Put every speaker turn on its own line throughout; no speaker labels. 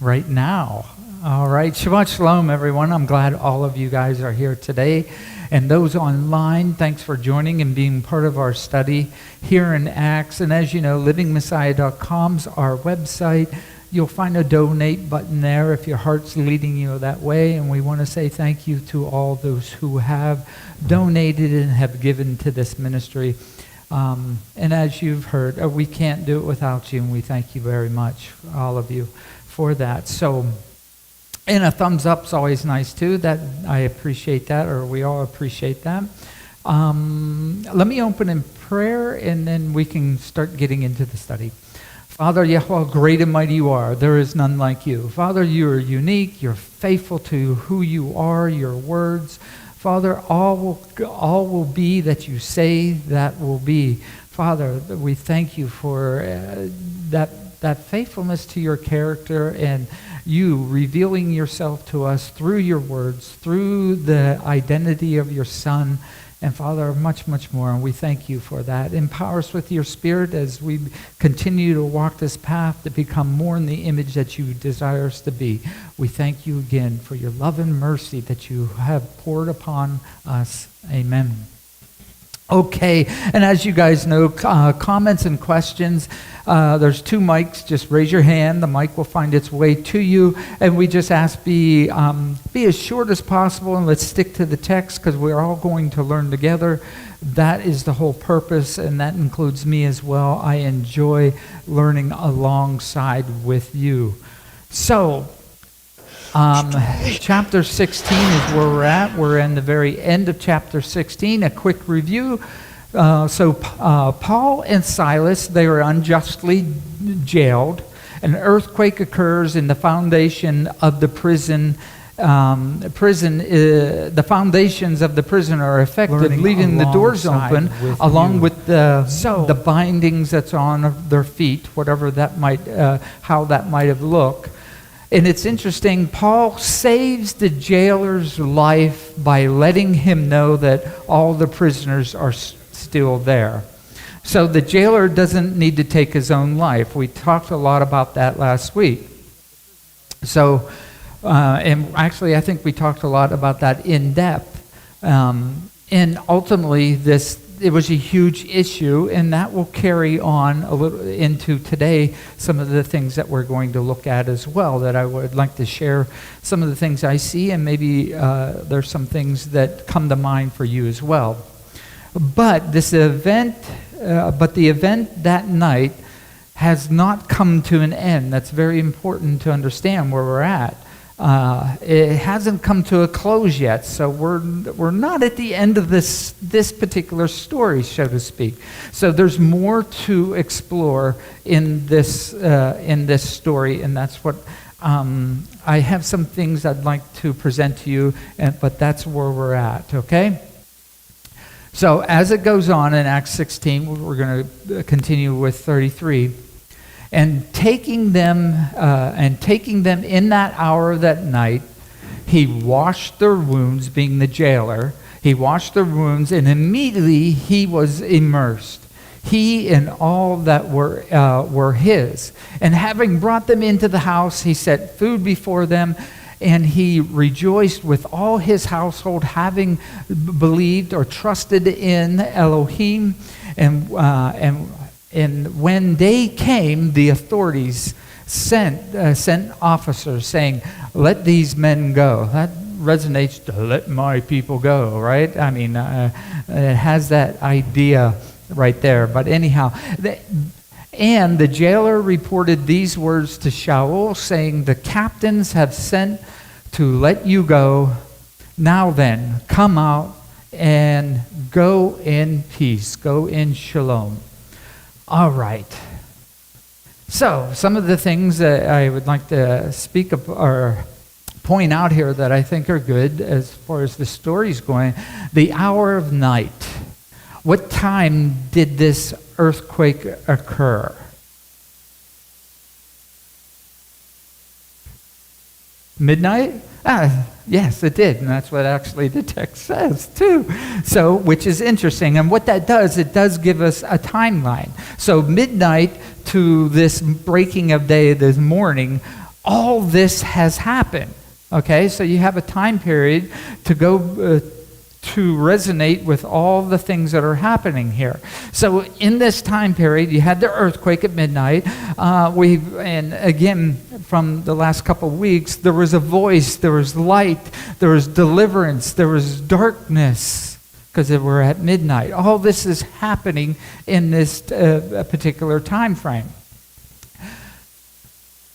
right now. All right, Shabbat Shalom, everyone. I'm glad all of you guys are here today. And those online, thanks for joining and being part of our study here in Acts. And as you know, livingmessiah.com's our website. You'll find a donate button there if your heart's leading you that way. And we want to say thank you to all those who have donated and have given to this ministry. And as you've heard, we can't do it without you, and we thank you very much, all of you, for that. So, and a thumbs up's always nice too. That I appreciate that, or we all appreciate that. Let me open in prayer, and then we can start getting into the study. Father, Yahweh, great and mighty you are. There is none like you. Father, you are unique. You're faithful to who you are, your words. Father, all will be that you say that will be. Father, we thank you for that faithfulness to your character and you revealing yourself to us through your words, through the identity of your Son, and Father, much, much more. And we thank you for that. Empower us with your Spirit as we continue to walk this path to become more in the image that you desire us to be. We thank you again for your love and mercy that you have poured upon us. Amen. Okay, and as you guys know, comments and questions, there's two mics. Just raise your hand. The mic will find its way to you. And we just ask be as short as possible, and let's stick to the text because we're all going to learn together. That is the whole purpose, and that includes me as well. I enjoy learning alongside with you. So, chapter 16 is where we're at. We're in the very end of chapter 16. A quick review. Paul and Silas, they were unjustly jailed. An earthquake occurs in the foundation of the prison. The foundations of the prison are affected, leaving the doors open, along with the bindings that's on their feet, whatever that might, how that might have looked. And it's interesting, Paul saves the jailer's life by letting him know that all the prisoners are still there. So the jailer doesn't need to take his own life. We talked a lot about that last week. So, and actually I think we talked a lot about that in depth. And ultimately it was a huge issue, and that will carry on a little into today, some of the things that we're going to look at as well, that I would like to share some of the things I see, and maybe there's some things that come to mind for you as well. But the event that night has not come to an end. That's very important to understand where we're at. It hasn't come to a close yet, so we're not at the end of this particular story, so to speak. So there's more to explore in this story, and that's what I have some things I'd like to present to you, but that's where we're at. Okay. So as it goes on in Acts 16, we're going to continue with 33. And taking them in that hour of that night, he washed their wounds, being the jailer. He washed their wounds, and immediately he was immersed. He and all that were his. And having brought them into the house, he set food before them, and he rejoiced with all his household, having believed or trusted in Elohim. And when day came, the authorities sent officers saying, "Let these men go." That resonates to "let my people go," right? I mean, it has that idea right there. But anyhow, and the jailer reported these words to Shaul, saying, "The captains have sent to let you go. Now then, come out and go in peace. Go in shalom." All right. So, some of the things that I would like to speak of or point out here that I think are good as far as the story's going. The hour of night. What time did this earthquake occur? Midnight? Yes, it did, and that's what actually the text says too. So, which is interesting, and what that does, it does give us a timeline. So midnight to this breaking of day, this morning, all this has happened. Okay, so you have a time period to go to resonate with all the things that are happening here. So in this time period, you had the earthquake at midnight. And again, from the last couple of weeks, there was a voice, there was light, there was deliverance, there was darkness, because we're at midnight. All this is happening in this particular time frame.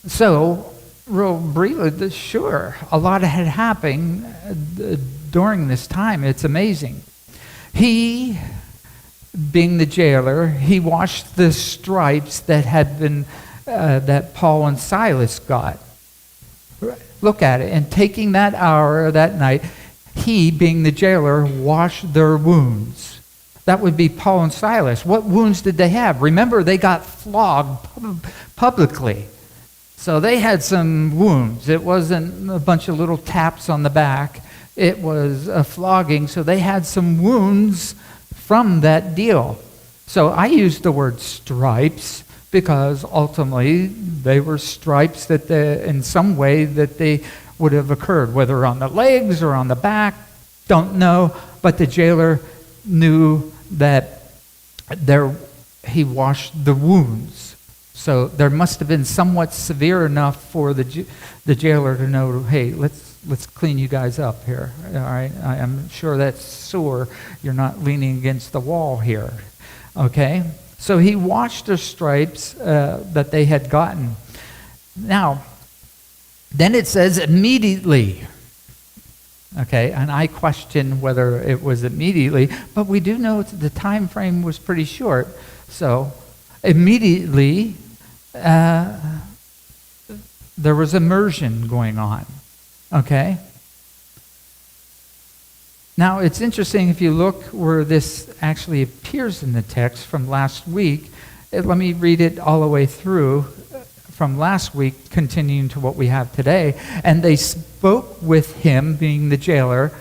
So, real briefly, sure, a lot had happened during this time. It's amazing. He, being the jailer, he washed the stripes that had been that Paul and Silas got. Look at it. And taking that hour or that night, he, being the jailer, washed their wounds. That would be Paul and Silas. What wounds did they have? Remember, they got flogged publicly. So they had some wounds. It wasn't a bunch of little taps on the back. It was a flogging. So they had some wounds from that deal. So I use the word stripes because ultimately they were stripes that in some way that they would have occurred, whether on the legs or on the back, don't know. But the jailer knew that he washed the wounds. So there must have been somewhat severe enough for the jailer to know, hey, let's clean you guys up here. All right, I'm sure that's sore. You're not leaning against the wall here. Okay, so he washed the stripes that they had gotten. Now, then it says immediately. Okay, and I question whether it was immediately, but we do know the time frame was pretty short. So immediately, there was immersion going on. Okay? Now, it's interesting if you look where this actually appears in the text from last week. Let me read it all the way through from last week, continuing to what we have today. And they spoke with him, being the jailer,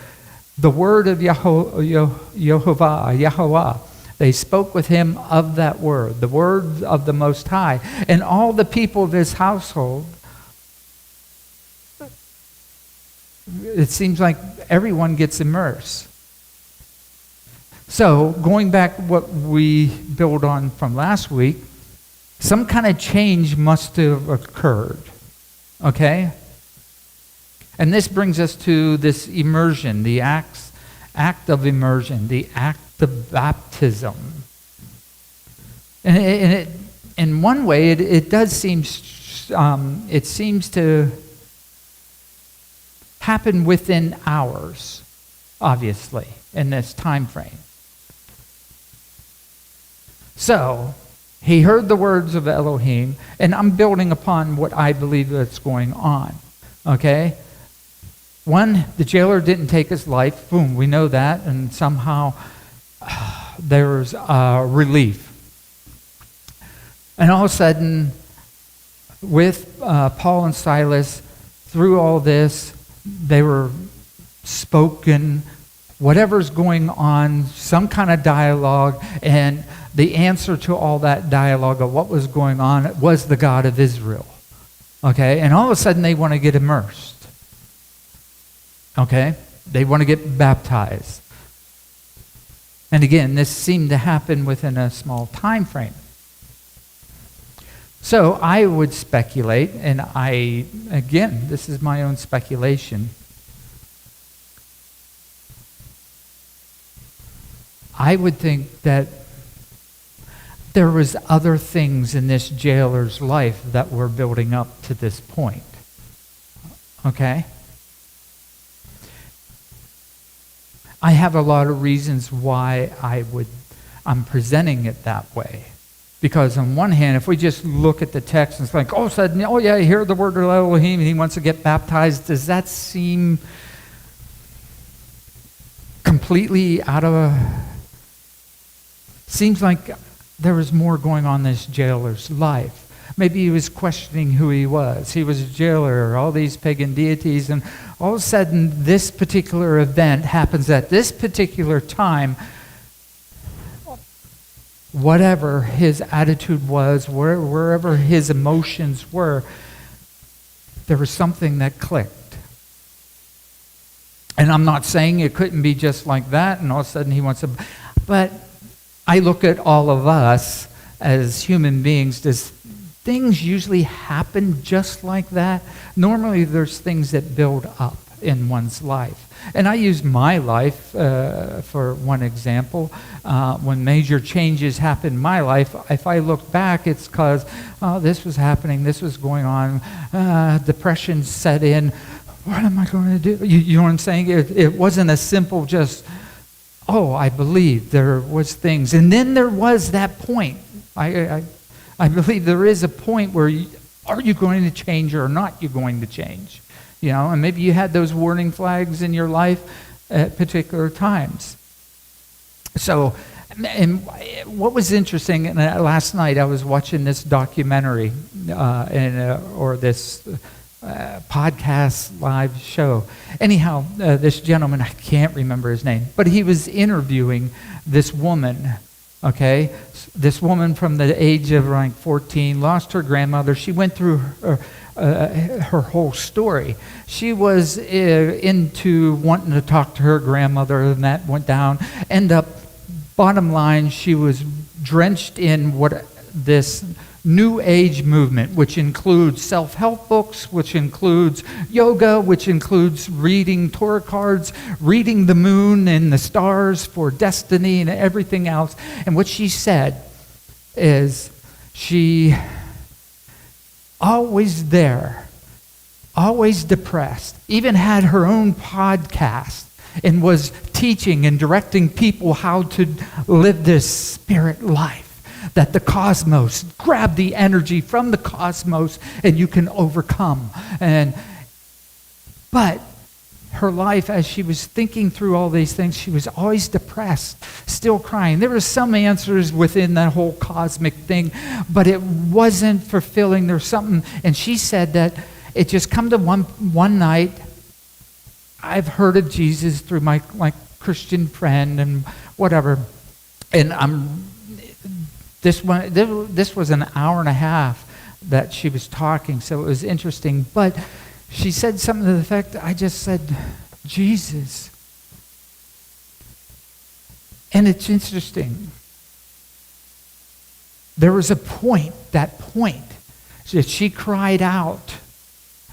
the word of Yahweh. They spoke with him of that word, the word of the Most High. And all the people of his household, it seems like everyone gets immersed. So, going back to what we built on from last week, some kind of change must have occurred. Okay? And this brings us to this immersion, the act of immersion, the act of baptism. And in one way, it does seem, it seems to happen within hours, obviously, in this time frame. So, he heard the words of Elohim, and I'm building upon what I believe that's going on. Okay? One, the jailer didn't take his life. Boom, we know that, and somehow there's relief. And all of a sudden, with Paul and Silas, through all this, they were spoken, whatever's going on, some kind of dialogue, and the answer to all that dialogue of what was going on was the God of Israel. Okay? And all of a sudden they want to get immersed. Okay? They want to get baptized. And again, this seemed to happen within a small time frame. So I would speculate, and again, this is my own speculation. I would think that there was other things in this jailer's life that were building up to this point. Okay? I have a lot of reasons why I'm presenting it that way. Because on one hand, if we just look at the text and it's like, oh yeah, I hear the word of Elohim and he wants to get baptized, does that seem completely out of seems like there was more going on in this jailer's life. Maybe he was questioning who he was. He was a jailer, all these pagan deities, and all of a sudden this particular event happens at this particular time. Whatever his attitude was, wherever his emotions were, there was something that clicked. And I'm not saying it couldn't be just like that, and all of a sudden he wants to... But I look at all of us as human beings. Does things usually happen just like that? Normally there's things that build up in one's life. And I use my life for one example. When major changes happen in my life, if I look back, it's because, this was happening, this was going on, depression set in. What am I going to do? You know what I'm saying? It wasn't a simple just, I believe there was things. And then there was that point. I believe there is a point where are you going to change or not you going to change? You know, and maybe you had those warning flags in your life at particular times. So, and what was interesting, and last night I was watching this documentary or this podcast live show. Anyhow, this gentleman, I can't remember his name, but he was interviewing this woman, okay? This woman from the age of like 14, lost her grandmother. She went through her whole story. She was into wanting to talk to her grandmother, and that went down. Bottom line, she was drenched in what this New Age movement, which includes self-help books, which includes yoga, which includes reading Torah cards, reading the moon and the stars for destiny and everything else. And what she said is she always there, always depressed, even had her own podcast and was teaching and directing people how to live this spirit life. That the cosmos, grab the energy from the cosmos and you can overcome. But her life, as she was thinking through all these things, she was always depressed, still crying. There were some answers within that whole cosmic thing, but it wasn't fulfilling. There's something, and she said that it just come to one night. I've heard of Jesus through my Christian friend and whatever, and this was an hour and a half that she was talking, so it was interesting. But she said something to the effect, I just said, Jesus. And it's interesting. There was a point that she cried out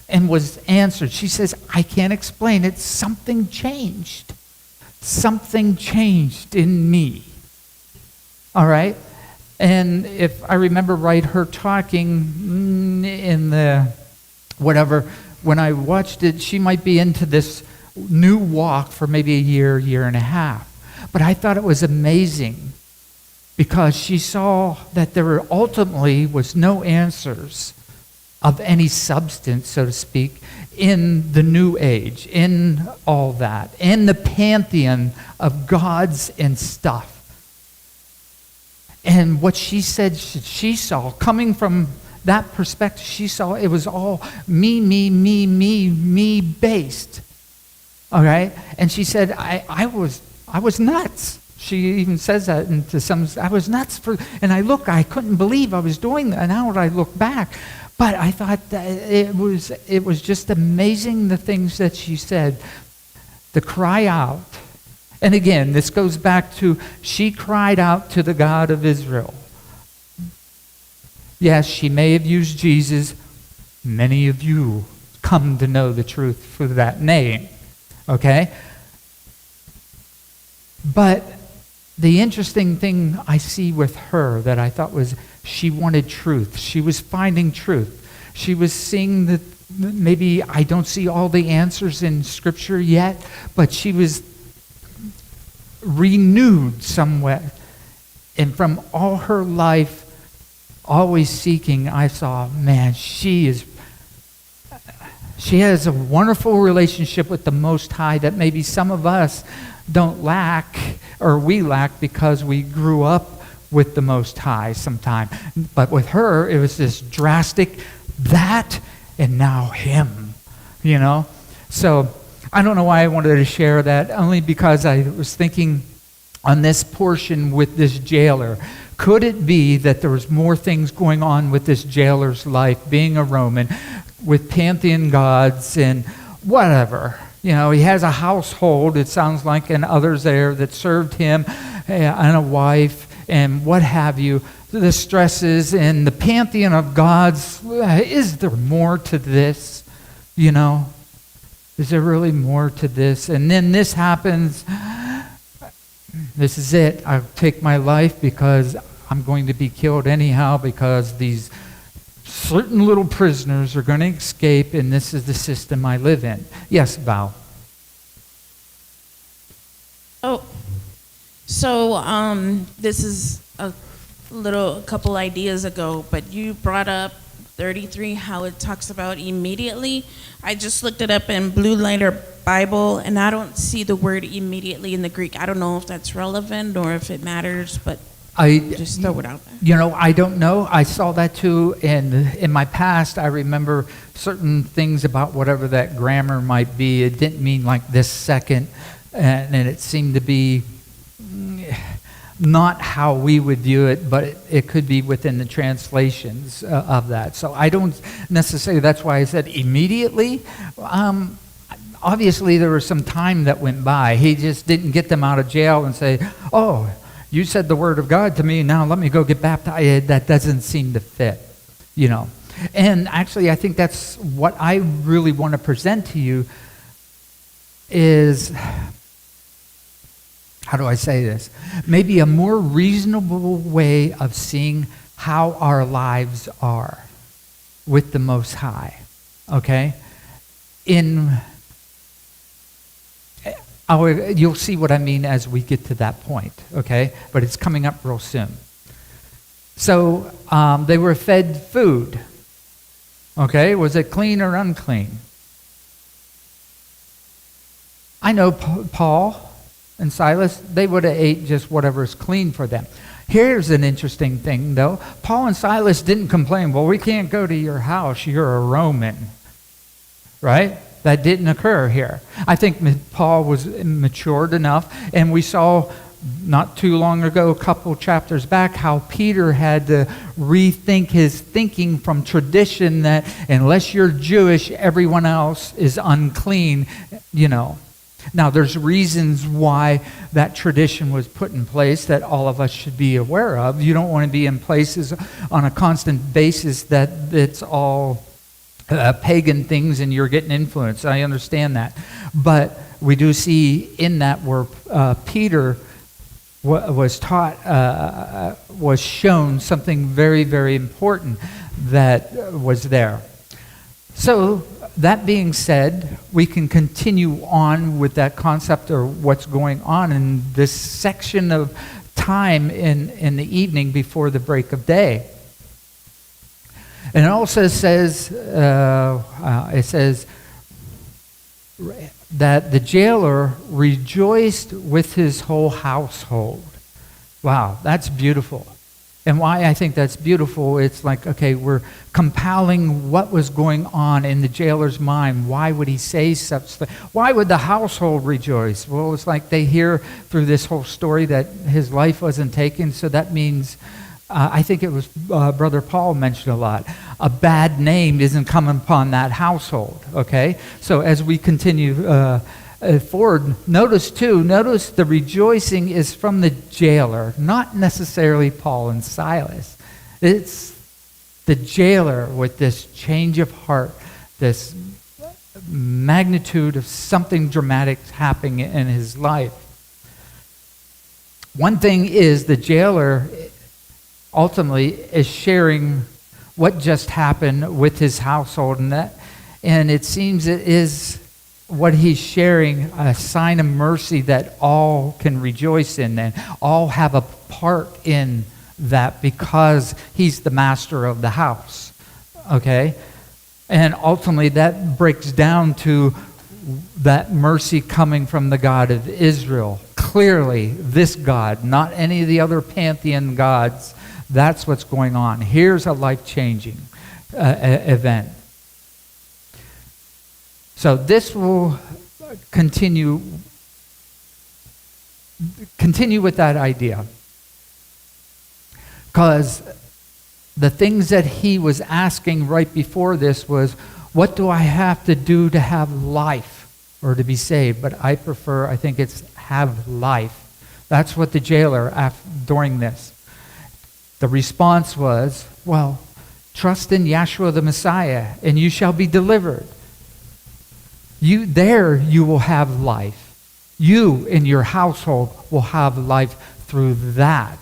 and was answered. She says, I can't explain it. Something changed. Something changed in me. All right? And if I remember right, her talking in the whatever, when I watched it, she might be into this new walk for maybe a year and a half. But I thought it was amazing because she saw that there ultimately was no answers of any substance, so to speak, in the New Age, in all that, in the pantheon of gods and stuff. And what she said she saw, coming from that perspective, she saw it was all me based. All right? And she said, I was nuts. She even says that into some, I was nuts and I couldn't believe I was doing that. And now when I look back, but I thought that it was just amazing the things that she said. The cry out. And again, this goes back to, she cried out to the God of Israel. Yes, she may have used Jesus. Many of you come to know the truth through that name. Okay? But the interesting thing I see with her that I thought was she wanted truth. She was finding truth. She was seeing that maybe I don't see all the answers in Scripture yet, but she was renewed somewhat. And from all her life, always seeking, I saw, man, she has a wonderful relationship with the Most High that maybe some of us don't lack, or we lack because we grew up with the Most High sometime. But with her, it was this drastic, that and now him, you know? So I don't know why I wanted to share that, only because I was thinking on this portion with this jailer. Could it be that there was more things going on with this jailer's life, being a Roman? with pantheon gods and whatever. He has a household, it sounds like, and others there that served him, and a wife, and what have you. The stresses and the pantheon of gods. Is there more to this? Is there really more to this? And then this happens. This is it. I'll take my life because I'm going to be killed anyhow, because these certain little prisoners are going to escape, and this is the system I live in. Yes, Val.
Oh, so this is a couple ideas ago, but you brought up 33, how it talks about immediately. I just looked it up in Blue Letter Bible, and I don't see the word immediately in the Greek. I don't know if that's relevant or if it matters, but just throw it out there.
I don't know. I saw that too, and in my past, I remember certain things about whatever that grammar might be. It didn't mean like this second, and it seemed to be not how we would view it, but it could be within the translations of that. So I don't necessarily, that's why I said immediately. Obviously, there was some time that went by. He just didn't get them out of jail and say, oh, you said the word of God to me, now let me go get baptized. That doesn't seem to fit, And actually, I think that's what I really want to present to you is, how do I say this? Maybe a more reasonable way of seeing how our lives are with the Most High, okay? You'll see what I mean as we get to that point, okay? But it's coming up real soon. So they were fed food, okay? Was it clean or unclean? I know Paul and Silas, they would have ate just whatever's clean for them. Here's an interesting thing, though. Paul and Silas didn't complain, well, we can't go to your house, you're a Roman, right? That didn't occur here. I think Paul was matured enough, and we saw not too long ago, a couple chapters back, how Peter had to rethink his thinking from tradition that unless you're Jewish, everyone else is unclean, Now, there's reasons why that tradition was put in place that all of us should be aware of. You don't want to be in places on a constant basis that it's all pagan things and you're getting influenced. I understand that. But we do see in that where Peter was taught, was shown something very, very important that was there. So, that being said, we can continue on with that concept or what's going on in this section of time in the evening before the break of day. And it also says, that the jailer rejoiced with his whole household. Wow, that's beautiful. And why I think that's beautiful, it's like, okay, we're compiling what was going on in the jailer's mind. Why would he say such things? Why would the household rejoice? Well, it's like they hear through this whole story that his life wasn't taken, so that means, I think it was Brother Paul mentioned a lot, a bad name isn't coming upon that household, okay? So as we continue forward, notice the rejoicing is from the jailer, not necessarily Paul and Silas. It's the jailer with this change of heart, this magnitude of something dramatic happening in his life. One thing is the jailer ultimately is sharing what just happened with his household, and it seems it is what he's sharing, a sign of mercy that all can rejoice in and all have a part in that because he's the master of the house, okay? And ultimately that breaks down to that mercy coming from the God of Israel. Clearly, this God, not any of the other pantheon gods, that's what's going on. Here's a life-changing event. So this will continue with that idea. Because the things that he was asking right before this was, What do I have to do to have life or to be saved? But I think it's have life. That's what the jailer, during this, the response was, well, trust in Yeshua the Messiah, and you shall be delivered. You will have life. You and your household will have life through that,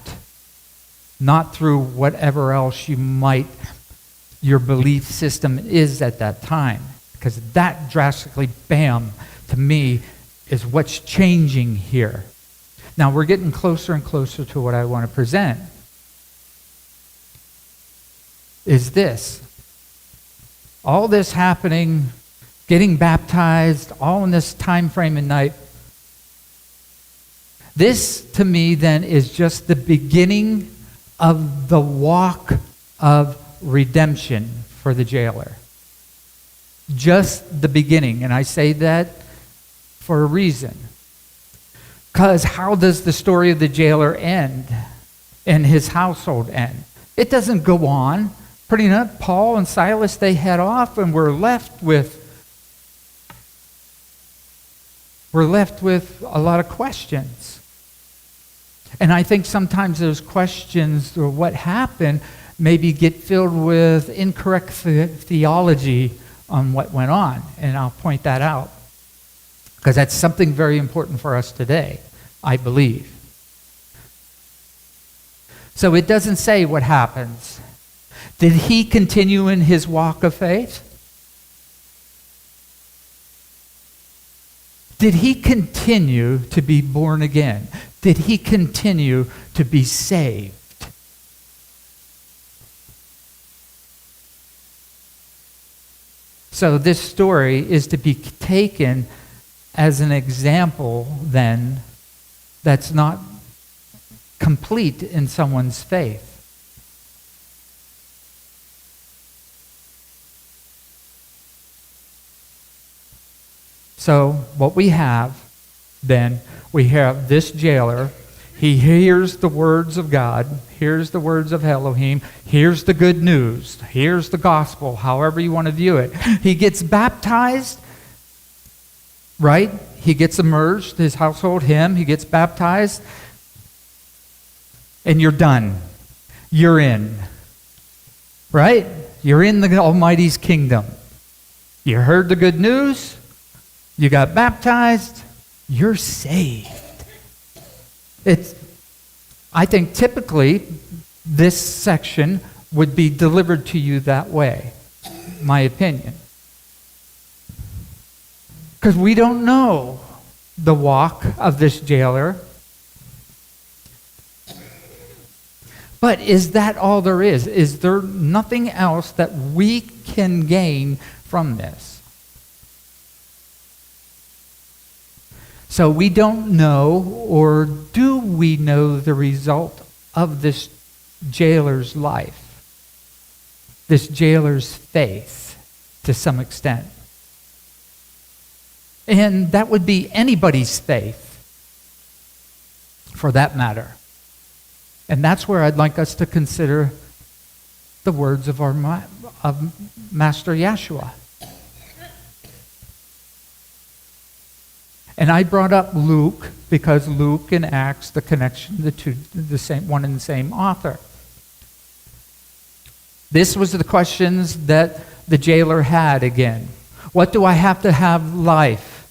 not through whatever else your belief system is at that time. Because that drastically, bam, to me, is what's changing here. Now we're getting closer and closer to what I want to present. Is this. All this happening, getting baptized, all in this time frame and night. This, to me, then, is just the beginning of the walk of redemption for the jailer. Just the beginning. And I say that for a reason. Because how does the story of the jailer end and his household end? It doesn't go on. Pretty much, Paul and Silas, they head off, and we're left with a lot of questions. And I think sometimes those questions, or what happened, maybe get filled with incorrect theology on what went on. And I'll point that out. Because that's something very important for us today, I believe. So it doesn't say what happens. Did he continue in his walk of faith? Did he continue to be born again? Did he continue to be saved? So this story is to be taken as an example, then, that's not complete in someone's faith. So what we have, then, we have this jailer. He hears the words of God, hears the words of Elohim, hears the good news, hears the gospel, however you want to view it. He gets baptized, right? He gets immersed, his household, he gets baptized, and you're done. You're in. Right? You're in the Almighty's kingdom. You heard the good news, you got baptized, you're saved. I think typically this section would be delivered to you that way, my opinion. Because we don't know the walk of this jailer. But is that all there is? Is there nothing else that we can gain from this? So we don't know, or do we know the result of this jailer's life? This jailer's faith, to some extent. And that would be anybody's faith, for that matter. And that's where I'd like us to consider the words of of Master Yeshua. And I brought up Luke because Luke and Acts, the connection, the same one and the same author. This was the questions that the jailer had again. What do I have to have life?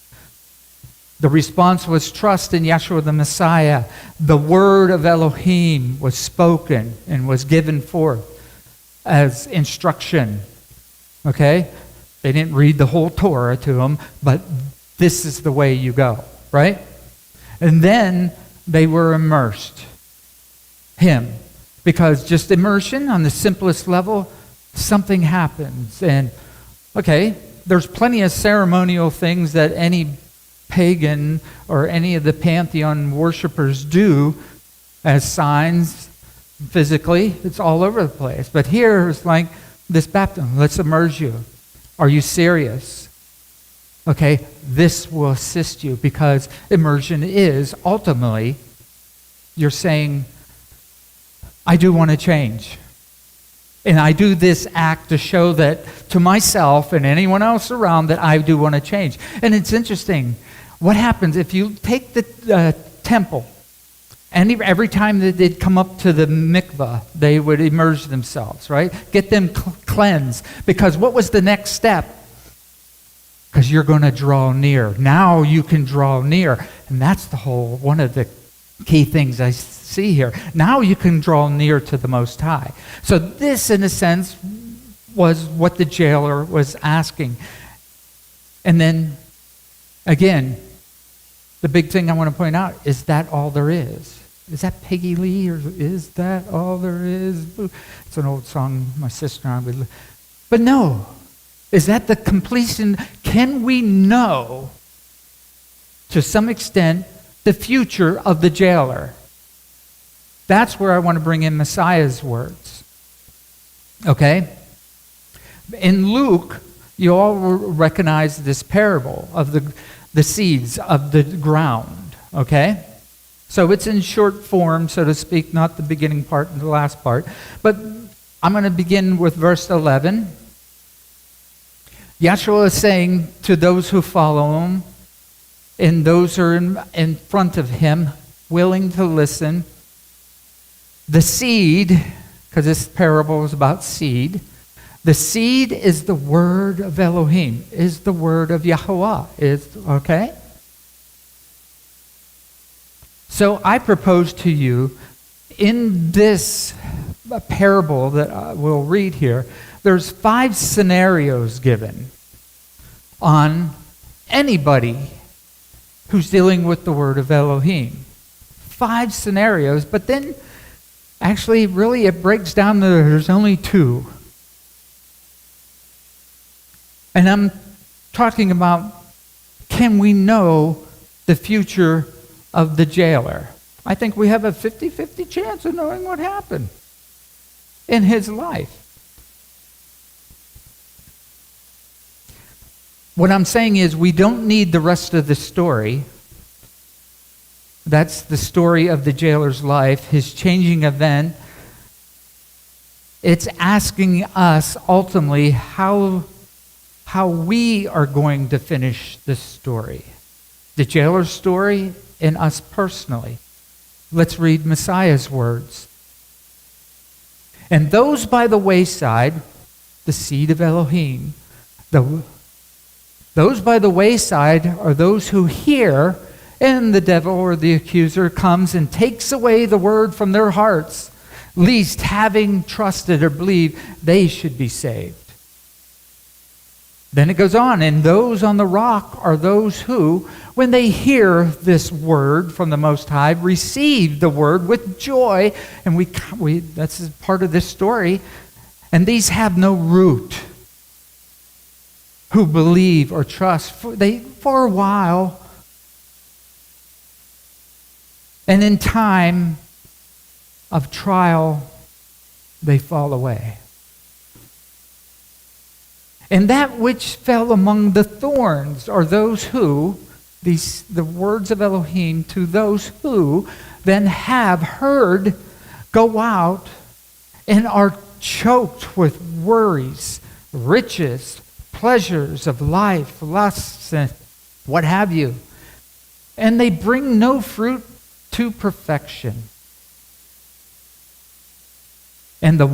The response was trust in Yeshua the Messiah. The word of Elohim was spoken and was given forth as instruction. Okay? They didn't read the whole Torah to him, but this is the way you go, right? And then they were immersed. Because just immersion on the simplest level, something happens. And, okay, there's plenty of ceremonial things that any pagan or any of the pantheon worshipers do as signs physically. It's all over the place. But here it's like this baptism. Let's immerse you. Are you serious? Okay, this will assist you because immersion is ultimately, you're saying, I do want to change. And I do this act to show that to myself and anyone else around that I do want to change. And it's interesting. What happens if you take the temple, and every time that they'd come up to the mikvah, they would immerse themselves, right? Get them cleansed. Because what was the next step? Because you're going to draw near. Now you can draw near. And that's one of the key things I see here. Now you can draw near to the Most High. So this, in a sense, was what the jailer was asking. And then, again, the big thing I want to point out, is that all there is? Is that Peggy Lee, or is that all there is? It's an old song my sister and I would. But no. Is that the completion? Can we know, to some extent, the future of the jailer? That's where I want to bring in Messiah's words. Okay? In Luke, you all recognize this parable of the seeds of the ground. Okay? So it's in short form, so to speak, not the beginning part and the last part. But I'm going to begin with verse 11. Yeshua is saying to those who follow him, and those who are in front of him, willing to listen, the seed, because this parable is about seed, the seed is the word of Elohim, is the word of Yahweh. Okay? So I propose to you, in this parable that we'll read here, there's 5 scenarios given on anybody who's dealing with the word of Elohim. 5 scenarios, but then actually really it breaks down to there's only 2. And I'm talking about, can we know the future of the jailer? I think we have a 50-50 chance of knowing what happened in his life. What I'm saying is we don't need the rest of the story. That's the story of the jailer's life, his changing event. It's asking us ultimately how we are going to finish this story. The jailer's story and us personally. Let's read Messiah's words. And those by the wayside, the seed of Elohim, those by the wayside are those who hear, and the devil or the accuser comes and takes away the word from their hearts, lest having trusted or believed, they should be saved. Then it goes on, and those on the rock are those who, when they hear this word from the Most High, receive the word with joy, and that's part of this story, and these have no root, who believe or trust for a while, and in time of trial, they fall away. And that which fell among the thorns are those who, the words of Elohim to those who then have heard, go out and are choked with worries, riches, pleasures of life, lusts, and what have you. And they bring no fruit to perfection. And that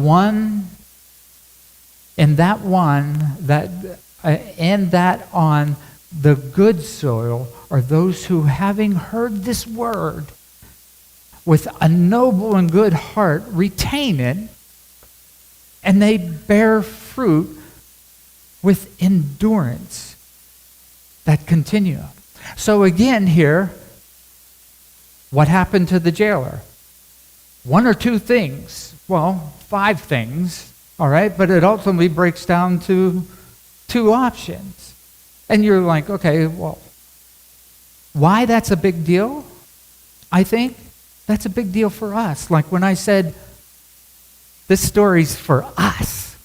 on the good soil are those who, having heard this word with a noble and good heart, retain it, and they bear fruit with endurance that continue. So again here, what happened to the jailer? 1 or 2 things. Well, 5 things, all right? But it ultimately breaks down to 2 options. And you're like, okay, well, why that's a big deal? I think that's a big deal for us. Like when I said, this story's for us.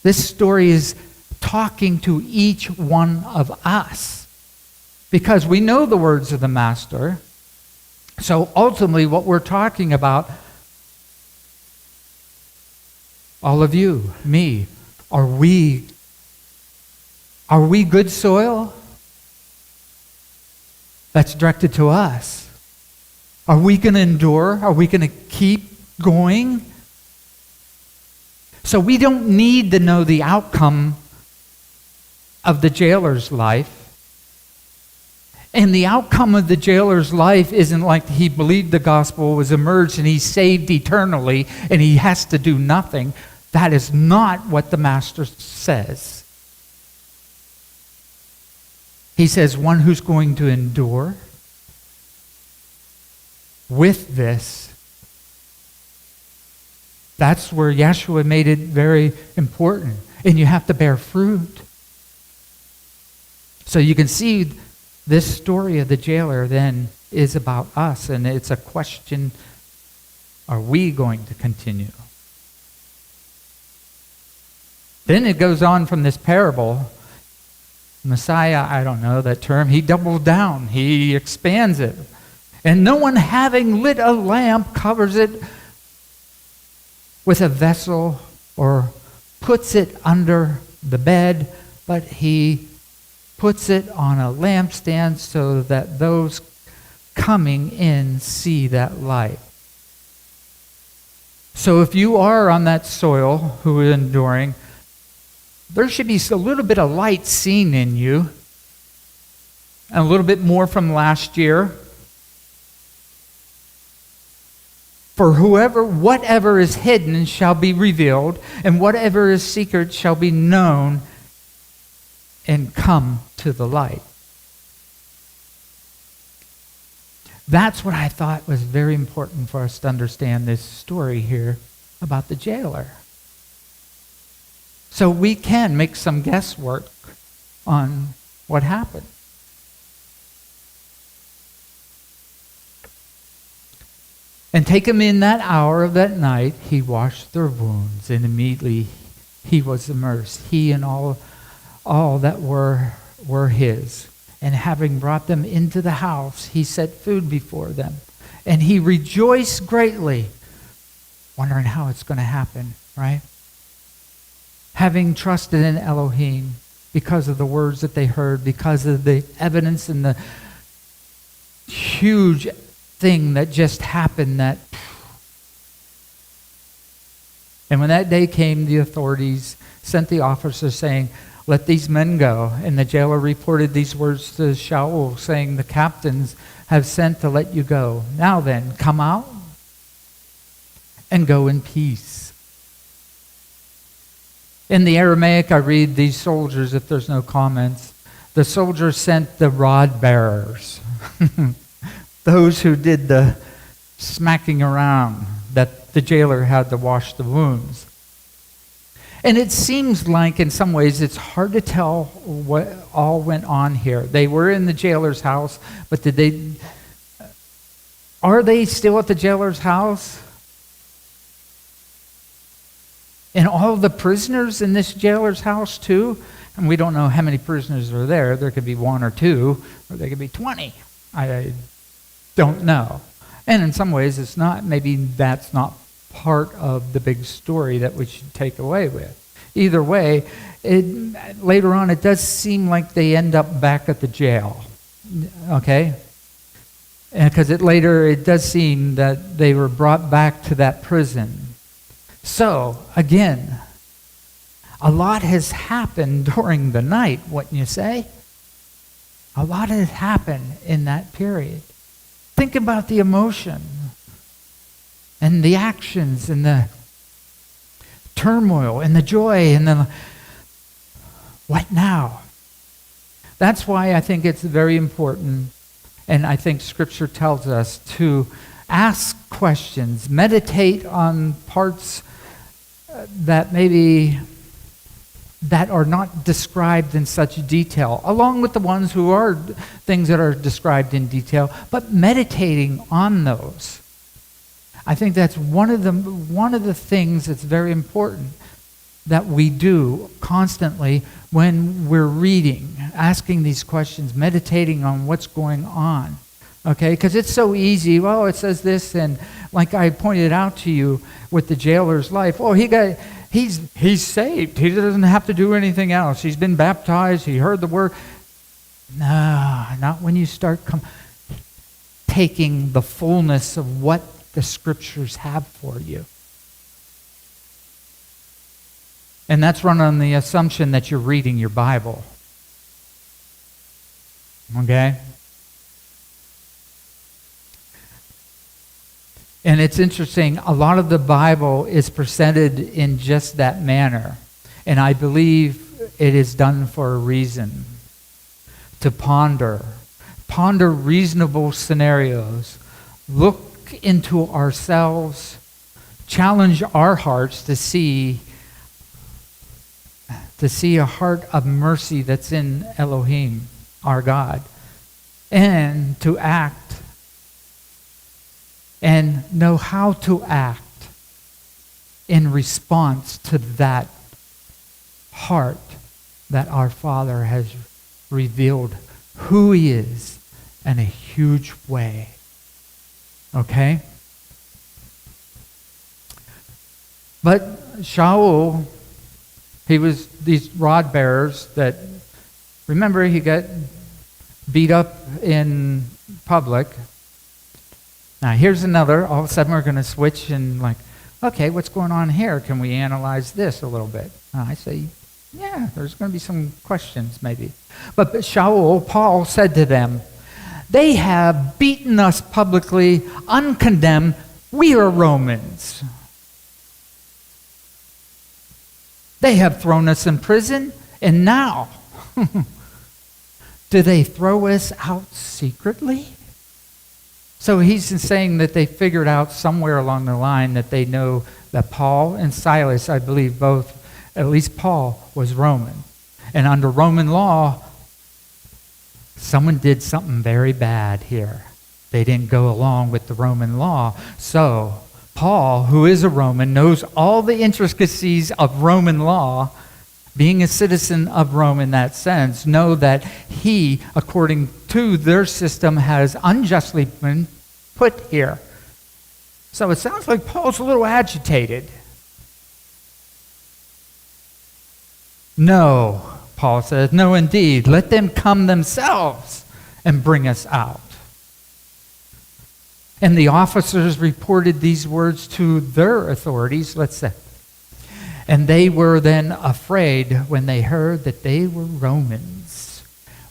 This story is talking to each one of us. Because we know the words of the Master. So ultimately what we're talking about all of you, me, are we good soil? That's directed to us. Are we going to endure? Are we going to keep going? So we don't need to know the outcome of the jailer's life. And the outcome of the jailer's life isn't like he believed the gospel, was immersed, and he's saved eternally, and he has to do nothing. That is not what the Master says. He says one who's going to endure with this. That's where Yeshua made it very important. And you have to bear fruit. So you can see this story of the jailer then is about us. And it's a question, are we going to continue? Then it goes on from this parable. Messiah, I don't know that term, he doubles down. He expands it. And no one having lit a lamp covers it with a vessel or puts it under the bed, but he puts it on a lampstand so that those coming in see that light. So if you are on that soil who is enduring, there should be a little bit of light seen in you, and a little bit more from last year. For whatever is hidden shall be revealed, and whatever is secret shall be known and come to the light. That's what I thought was very important for us to understand this story here about the jailer. So we can make some guesswork on what happened. And take him in that hour of that night, he washed their wounds, and immediately he was immersed, he and all that were his. And having brought them into the house, he set food before them. And he rejoiced greatly, wondering how it's going to happen, right? Having trusted in Elohim because of the words that they heard, because of the evidence and the huge thing that just happened. And when that day came, the authorities sent the officers saying, "Let these men go." And the jailer reported these words to Shaul, saying, "The captains have sent to let you go. Now then, come out and go in peace." In the Aramaic, I read these soldiers, if there's no comments. The soldiers sent the rod bearers, those who did the smacking around that the jailer had to wash the wounds. And it seems like in some ways it's hard to tell what all went on here. They were in the jailer's house, but are they still at the jailer's house? And all the prisoners in this jailer's house too? And we don't know how many prisoners are there. There could be 1 or 2, or there could be 20. I don't know. And in some ways it's not, maybe that's not part of the big story that we should take away with. Either way, later on it does seem like they end up back at the jail. Okay? Because it does seem that they were brought back to that prison. So, again, a lot has happened during the night, wouldn't you say? A lot has happened in that period. Think about the emotion and the actions and the turmoil and the joy and the what now? That's why I think it's very important, and I think Scripture tells us to ask questions, meditate on parts that are not described in such detail, along with the ones who are things that are described in detail, but meditating on those. I think that's one of the things that's very important that we do constantly when we're reading, asking these questions, meditating on what's going on. Okay, because it's so easy. Well, it says this, and like I pointed out to you with the jailer's life. Oh, he's saved. He doesn't have to do anything else. He's been baptized. He heard the word. No, not when you start taking the fullness of what the Scriptures have for you. And that's run on the assumption that you're reading your Bible. Okay? And it's interesting, a lot of the Bible is presented in just that manner. And I believe it is done for a reason. To ponder reasonable scenarios, look into ourselves, challenge our hearts to see a heart of mercy that's in Elohim, our God, and to act and know how to act in response to that heart that our Father has revealed who He is in a huge way. Okay? But Shaul, he was these rod bearers that, remember, he got beat up in public. Now here's another, all of a sudden we're going to switch and okay, what's going on here? Can we analyze this a little bit? I say, yeah, there's going to be some questions maybe. But Shaul, Paul said to them, they have beaten us publicly, uncondemned. We are Romans. They have thrown us in prison, and now, do they throw us out secretly? So he's saying that they figured out somewhere along the line that they know that Paul and Silas, I believe both, at least Paul, was Roman. And under Roman law, someone did something very bad here. They didn't go along with the Roman law. So Paul, who is a Roman, knows all the intricacies of Roman law, being a citizen of Rome in that sense, know that he, according to their system, has unjustly been put here. So it sounds like Paul's a little agitated. No, Paul says, no indeed. Let them come themselves and bring us out. And the officers reported these words to their authorities, let's say. And they were then afraid when they heard that they were Romans.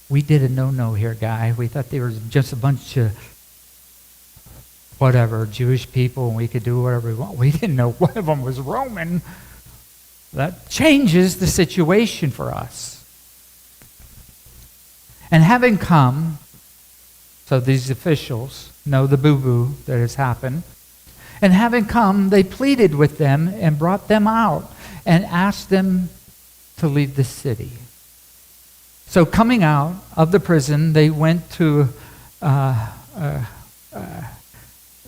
We did a no-no here, guy. We thought they were just a bunch of Jewish people, and we could do whatever we want. We didn't know one of them was Roman. That changes the situation for us. And having come, so these officials know the boo-boo that has happened, and having come, they pleaded with them and brought them out and asked them to leave the city. So coming out of the prison, they went to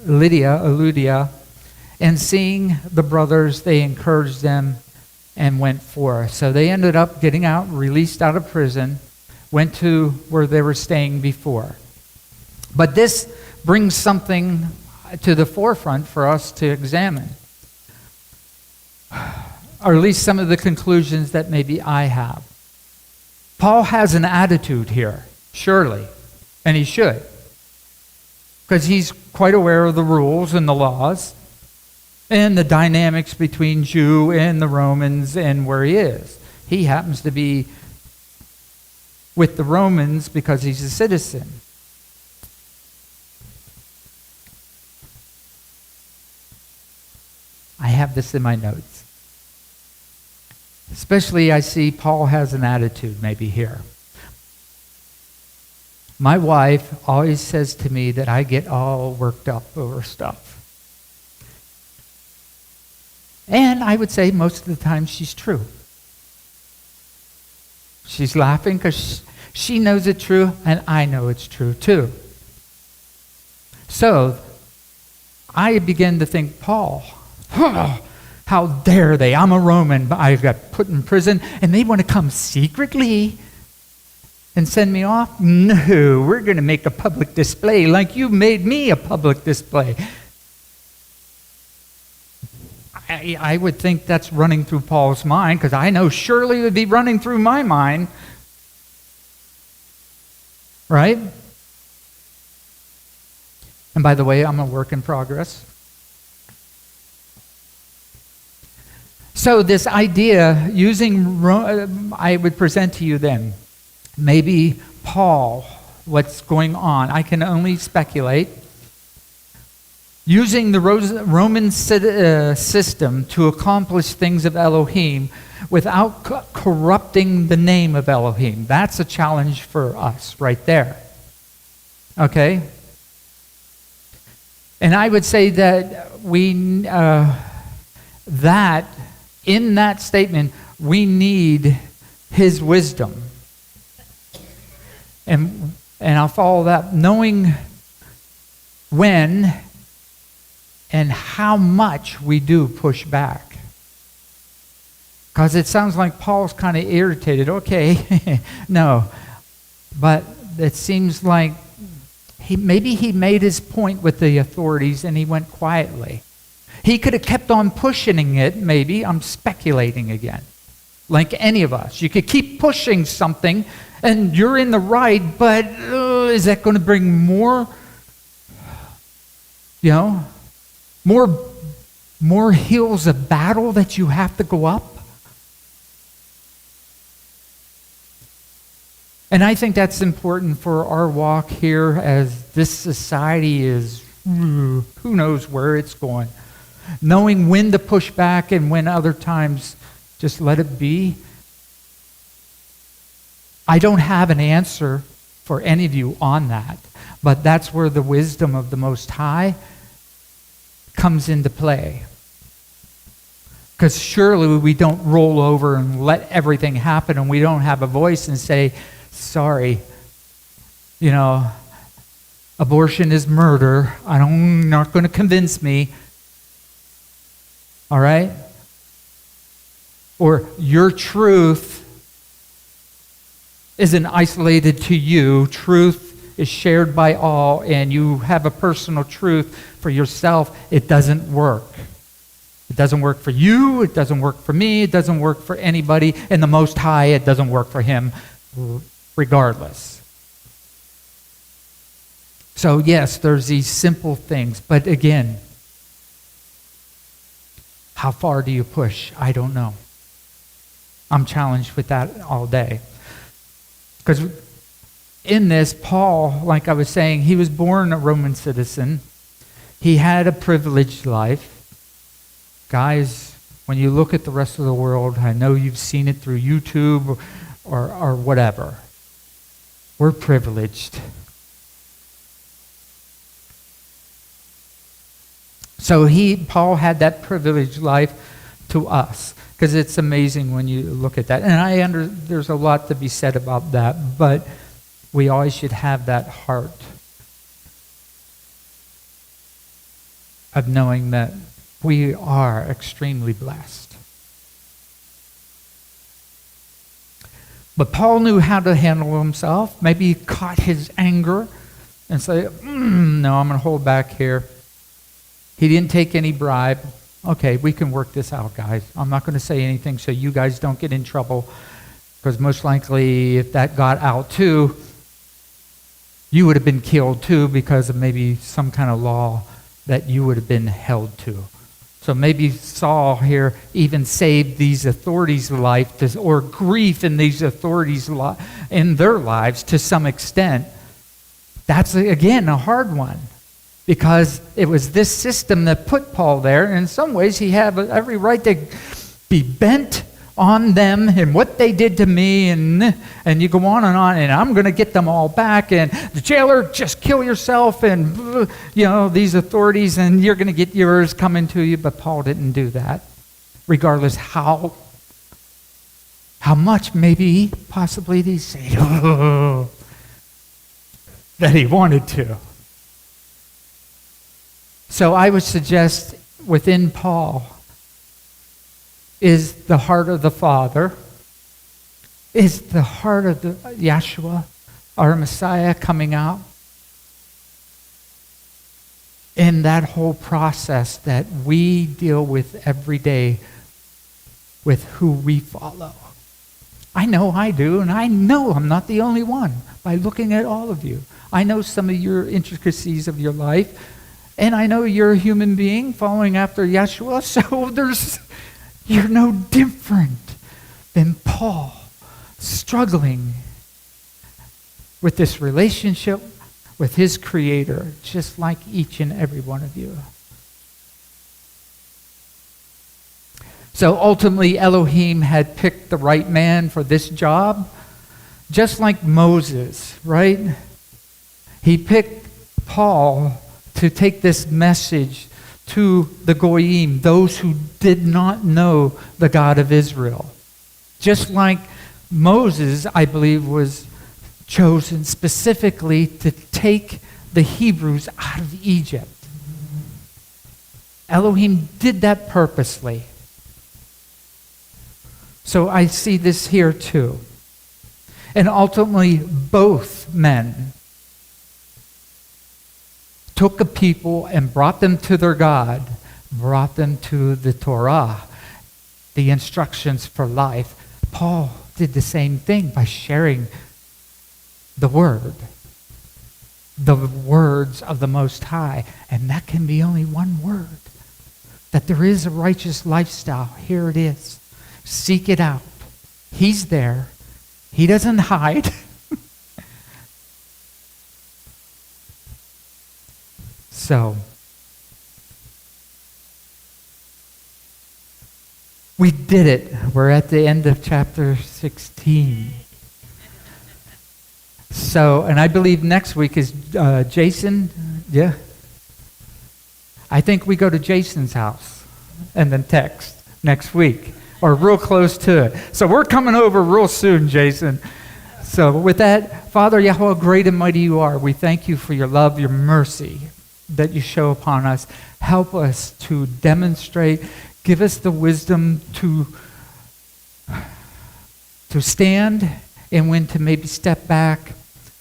Lydia, and seeing the brothers, they encouraged them and went forth. So they ended up getting out, released out of prison, went to where they were staying before. But this brings something to the forefront for us to examine, or at least some of the conclusions that maybe I have. Paul has an attitude here, surely, and he should, because he's quite aware of the rules and the laws and the dynamics between Jew and the Romans and where he is. He happens to be with the Romans because he's a citizen. I have this in my notes. Especially I see Paul has an attitude maybe here. My wife always says to me that I get all worked up over stuff. And I would say most of the time she's true. She's laughing because she knows it's true and I know it's true too. So I begin to think, Paul, how dare they? I'm a Roman, but I got put in prison and they want to come secretly and send me off? No, we're going to make a public display like you made me a public display. I would think that's running through Paul's mind, because I know surely it would be running through my mind. Right? And by the way, I'm a work in progress. So this idea, I would present to you then, maybe Paul, what's going on, I can only speculate, using the Roman system to accomplish things of Elohim without corrupting the name of Elohim. That's a challenge for us right there. Okay? And I would say that in that statement, we need his wisdom. And I'll follow that, knowing when and how much we do push back. Because it sounds like Paul's kind of irritated. Okay, no. But it seems like maybe he made his point with the authorities and he went quietly. He could have kept on pushing it, maybe. I'm speculating again. Like any of us. You could keep pushing something and you're in the right, but is that going to bring more, more hills of battle that you have to go up? And I think that's important for our walk here, as this society is, who knows where it's going. Knowing when to push back and when other times just let it be. I don't have an answer for any of you on that, but that's where the wisdom of the Most High comes into play. Because surely we don't roll over and let everything happen, and we don't have a voice and say, sorry, abortion is murder. Not going to convince me. All right? Or your truth isn't isolated to you. Truth is shared by all, and you have a personal truth for yourself. It doesn't work. It doesn't work for you. It doesn't work for me. It doesn't work for anybody. And the Most High, it doesn't work for him regardless. So yes, there's these simple things. But again, how far do you push? I don't know. I'm challenged with that all day. Because in this, Paul, like I was saying, he was born a Roman citizen. He had a privileged life. Guys, when you look at the rest of the world, I know you've seen it through YouTube or whatever. We're privileged. So Paul had that privileged life to us, because it's amazing when you look at that. And there's a lot to be said about that, but we always should have that heart of knowing that we are extremely blessed. But Paul knew how to handle himself. Maybe he caught his anger and said, no, I'm going to hold back here. He didn't take any bribe. Okay, we can work this out, guys. I'm not going to say anything so you guys don't get in trouble, because most likely if that got out too, you would have been killed too, because of maybe some kind of law that you would have been held to. So maybe Saul here even saved these authorities' life, or grief in these authorities' in their lives to some extent. That's, again, a hard one, because it was this system that put Paul there. And in some ways, he had every right to be bent on them and what they did to me, and you go on, and I'm going to get them all back, and the jailer, just kill yourself, and these authorities, and you're going to get yours coming to you. But Paul didn't do that, regardless how much maybe possibly he said that he wanted to. So I would suggest within Paul is the heart of the Father, is the heart of the Yeshua, our Messiah, coming out. in that whole process that we deal with every day with who we follow. I know I do, and I know I'm not the only one by looking at all of you. I know some of your intricacies of your life, and I know you're a human being following after Yeshua, so you're no different than Paul, struggling with this relationship with his Creator, just like each and every one of you. So ultimately, Elohim had picked the right man for this job, just like Moses, right? He picked Paul to take this message to the Goyim, those who did not know the God of Israel. Just like Moses, I believe, was chosen specifically to take the Hebrews out of Egypt. Elohim did that purposely. So I see this here too. And ultimately, both men took a people and brought them to their God, brought them to the Torah, the instructions for life. Paul did the same thing by sharing the Word, the words of the Most High. And that can be only one word. That there is a righteous lifestyle. Here it is. Seek it out. He's there. He doesn't hide. So, we did it. We're at the end of chapter 16. So, and I believe next week is Jason. Yeah. I think we go to Jason's house and then text next week, or real close to it. So we're coming over real soon, Jason. So with that, Father Yahweh, great and mighty you are. We thank you for your love, your mercy that you show upon us. Help us to demonstrate. Give us the wisdom to stand and when to maybe step back.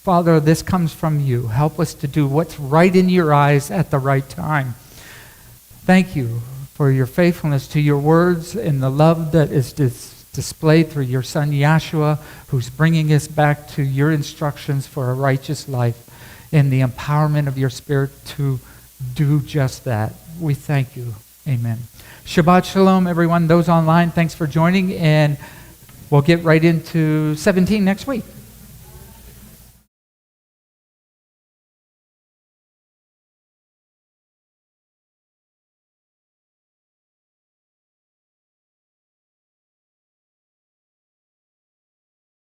Father, this comes from you. Help us to do what's right in your eyes at the right time. Thank you for your faithfulness to your words and the love that is displayed through your Son Yeshua, who's bringing us back to your instructions for a righteous life and the empowerment of your Spirit to do just that. We thank you. Amen. Shabbat Shalom, everyone. Those online, thanks for joining, and we'll get right into 17 next week.